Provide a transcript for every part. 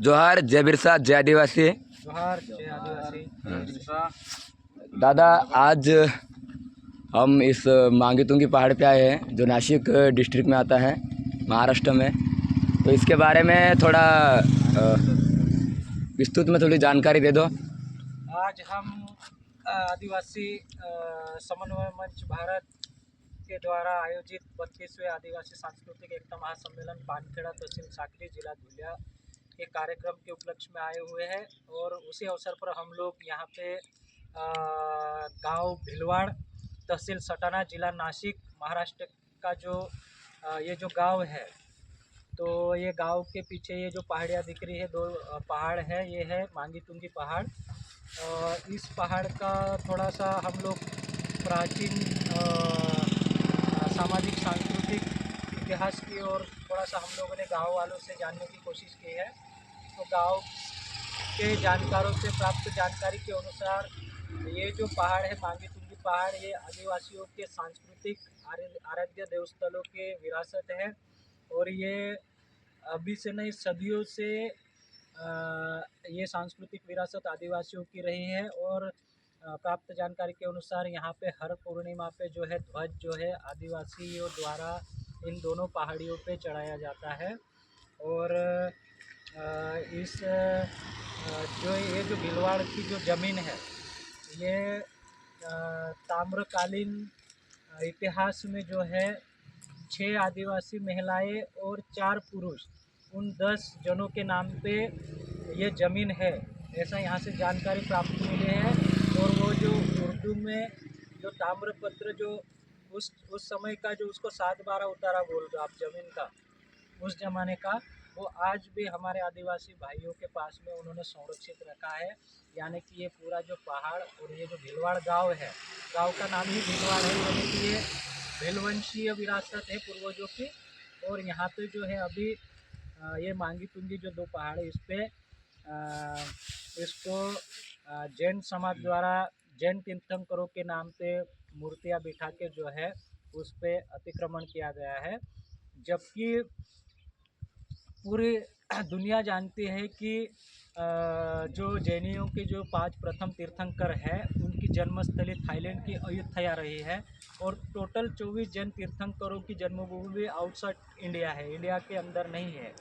जोहार, जय बिरसा, जय आदिवासी। जोहार, जय आदिवासी, जय बिरसा। दादा, आज हम इस मांगी तुंगी पहाड़ पे आए हैं जो नासिक डिस्ट्रिक्ट में आता है, महाराष्ट्र में। तो इसके बारे में थोड़ा विस्तृत में थोड़ी जानकारी दे दो। आज हम आदिवासी समन्वय मंच भारत के द्वारा आयोजित 32वें आदिवासी सांस्कृतिक एकता महासम्मेलन पानखेड़ा तहसील साकरी जिला धुलिया के कार्यक्रम के उपलक्ष्य में आए हुए हैं। और उसी अवसर पर हम लोग यहाँ पे गांव भिलवाड़ तहसील सटाना जिला नासिक महाराष्ट्र का जो ये जो गांव है, तो ये गांव के पीछे ये जो पहाड़ियाँ दिख रही है, दो पहाड़ है, ये है मांगी तुंगी पहाड़। इस पहाड़ का थोड़ा सा हम लोग प्राचीन सामाजिक सांस्कृतिक इतिहास की और थोड़ा सा हम लोगों ने गांव वालों से जानने की कोशिश की है। तो गांव के जानकारों से प्राप्त जानकारी के अनुसार ये जो पहाड़ है मांगी तुंगी पहाड़, ये आदिवासियों के सांस्कृतिक आराध्य देवस्थलों के विरासत है। और ये अभी से नहीं, सदियों से ये सांस्कृतिक विरासत आदिवासियों की रही है। और प्राप्त जानकारी के अनुसार यहाँ पे हर पूर्णिमा पे जो है ध्वज जो है आदिवासियों द्वारा इन दोनों पहाड़ियों पे चढ़ाया जाता है। और इस जो ये जो भिलवाड़ की जो ज़मीन है, ये ताम्रकालीन इतिहास में जो है 6 आदिवासी महिलाएं और 4 पुरुष, उन 10 जनों के नाम पे ये ज़मीन है, ऐसा यहाँ से जानकारी प्राप्त मिले है। और वो जो उर्दू में जो ताम्रपत्र जो उस समय का जो उसको 7/12 उतारा बोल दो आप ज़मीन का, उस ज़माने का, वो आज भी हमारे आदिवासी भाइयों के पास में उन्होंने संरक्षित रखा है। यानी कि ये पूरा जो पहाड़ और ये जो भिलवाड़ गांव है, गांव का नाम ही भिलवाड़ है, यानी कि ये भिलवंशीय विरासत है पूर्वजों की। और यहाँ पे जो है अभी ये मांगी तुंगी जो दो पहाड़ है, इस पे इसको जैन समाज द्वारा जैन तीर्थंकरों के नाम पे मूर्तियाँ बिठा के जो है उस पे अतिक्रमण किया गया है। जबकि पूरी दुनिया जानती है कि जो जैनियों के जो 5 प्रथम तीर्थंकर है, उनकी जन्मस्थली थाईलैंड की अयुथया रही है। और टोटल 24 जैन तीर्थंकरों की जन्मभूमि आउटसाइड इंडिया है, इंडिया के अंदर नहीं है।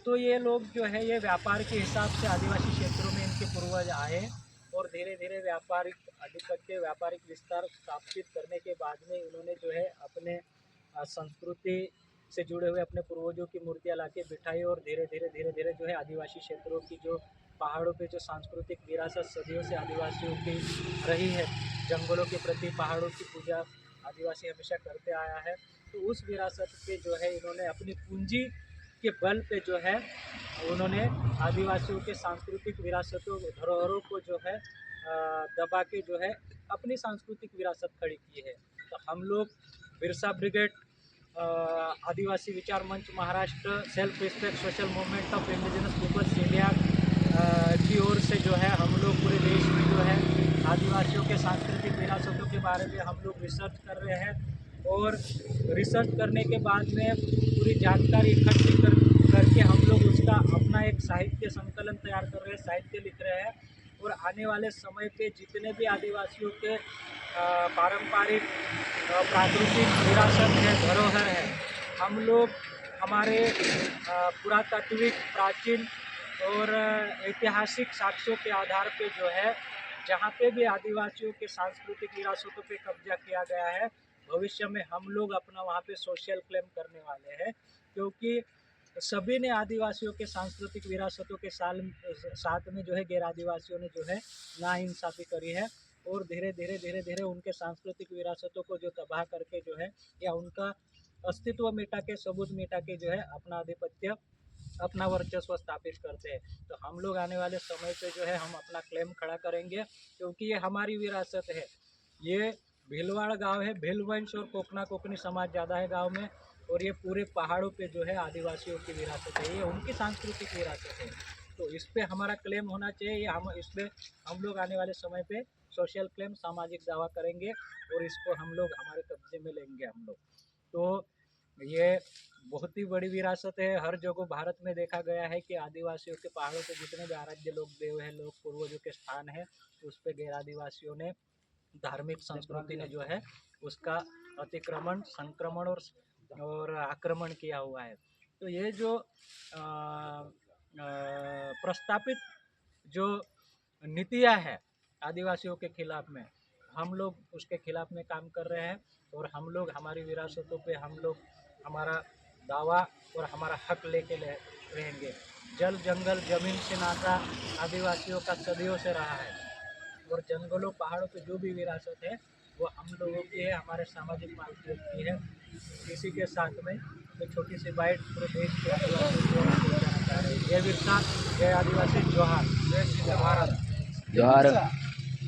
तो ये लोग जो है ये व्यापार के हिसाब से आदिवासी क्षेत्रों में इनके पूर्वज आए और धीरे धीरे व्यापारिक आधिपत्य, व्यापारिक विस्तार स्थापित करने के बाद में इन्होंने जो है अपने संस्कृति से जुड़े हुए अपने पूर्वजों की मूर्तियाँ लाके बिठाई। और धीरे धीरे जो है आदिवासी क्षेत्रों की जो पहाड़ों पे जो सांस्कृतिक विरासत सदियों से आदिवासियों की रही है, जंगलों के प्रति पहाड़ों की पूजा आदिवासी हमेशा करते आया है। तो उस विरासत पे जो है इन्होंने अपनी पूंजी के बल पे जो है उन्होंने आदिवासियों के सांस्कृतिक विरासतों धरोहरों को जो है दबा के जो है अपनी सांस्कृतिक विरासत खड़ी की है। तो हम लोग बिरसा ब्रिगेड, आदिवासी विचार मंच Maharashtra, self respect social movement of indigenous peoples India की ओर से जो है हम लोग पूरे देश में जो है आदिवासियों के सांस्कृतिक विरासतों के बारे में हम लोग रिसर्च कर रहे हैं। और रिसर्च करने के बाद में पूरी जानकारी इकट्ठी करके हम लोग उसका अपना एक साहित्य संकलन तैयार कर रहे हैं, साहित्य लिख रहे हैं। और आने वाले समय पे जितने भी आदिवासियों के पारंपरिक प्राकृतिक विरासत है, धरोहर है, हम लोग हमारे पुरातात्विक प्राचीन और ऐतिहासिक साक्ष्यों के आधार पे जो है जहाँ पे भी आदिवासियों के सांस्कृतिक विरासतों पे कब्जा किया गया है, भविष्य में हम लोग अपना वहाँ पे सोशल क्लेम करने वाले हैं। क्योंकि सभी ने आदिवासियों के सांस्कृतिक विरासतों के साथ में जो है गैर आदिवासियों ने जो है नाइंसाफ़ी करी है। और धीरे धीरे उनके सांस्कृतिक विरासतों को जो तबाह करके जो है या उनका अस्तित्व मिटा के, सबूत मिटा के जो है अपना आधिपत्य, अपना वर्चस्व स्थापित करते हैं। तो हम लोग आने वाले समय पे जो है हम अपना क्लेम खड़ा करेंगे, क्योंकि ये हमारी विरासत है। ये भीलवाड़ गांव है, भीलवंश और कोकना कोकनी समाज ज़्यादा है गांव में। और ये पूरे पहाड़ों पे जो है आदिवासियों की विरासत है, ये उनकी सांस्कृतिक विरासत है। तो इस पे हमारा क्लेम होना चाहिए। हम इस पर हम लोग आने वाले समय पे सोशल क्लेम, सामाजिक दावा करेंगे और इसको हम लोग हमारे कब्जे में लेंगे हम लोग। तो ये बहुत ही बड़ी विरासत है। हर जगह भारत में देखा गया है कि आदिवासियों के पहाड़ों पे जितने भी आराध्य लोग देव है, लोग पूर्वजों के स्थान है, उस पे गैर आदिवासियों ने, धार्मिक संस्कृति ने जो है उसका अतिक्रमण, संक्रमण और आक्रमण किया हुआ है। तो ये जो प्रस्तापित जो नीतियाँ है आदिवासियों के खिलाफ में, हम लोग उसके खिलाफ में काम कर रहे हैं और हम लोग हमारी विरासतों पे हम लोग हमारा दावा और हमारा हक लेके रहेंगे। जल जंगल जमीन से नाता आदिवासियों का सदियों से रहा है और जंगलों पहाड़ों पे जो भी विरासत है वो हम लोगों की है, हमारे सामाजिक मालकियत की है। इसी के साथ में एक छोटी सी बाइट पूरे देश के आदिवासियों को पहुँचाना चाह रहे हैं। जय बिरसा, जय आदिवासी, जोहार, जय सिंधु भारत, जोहार,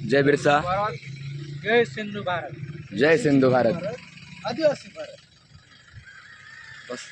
जय बिरसा, जय सिंधु भारत, जय सिंधु भारत, आदिवासी भारत। बस।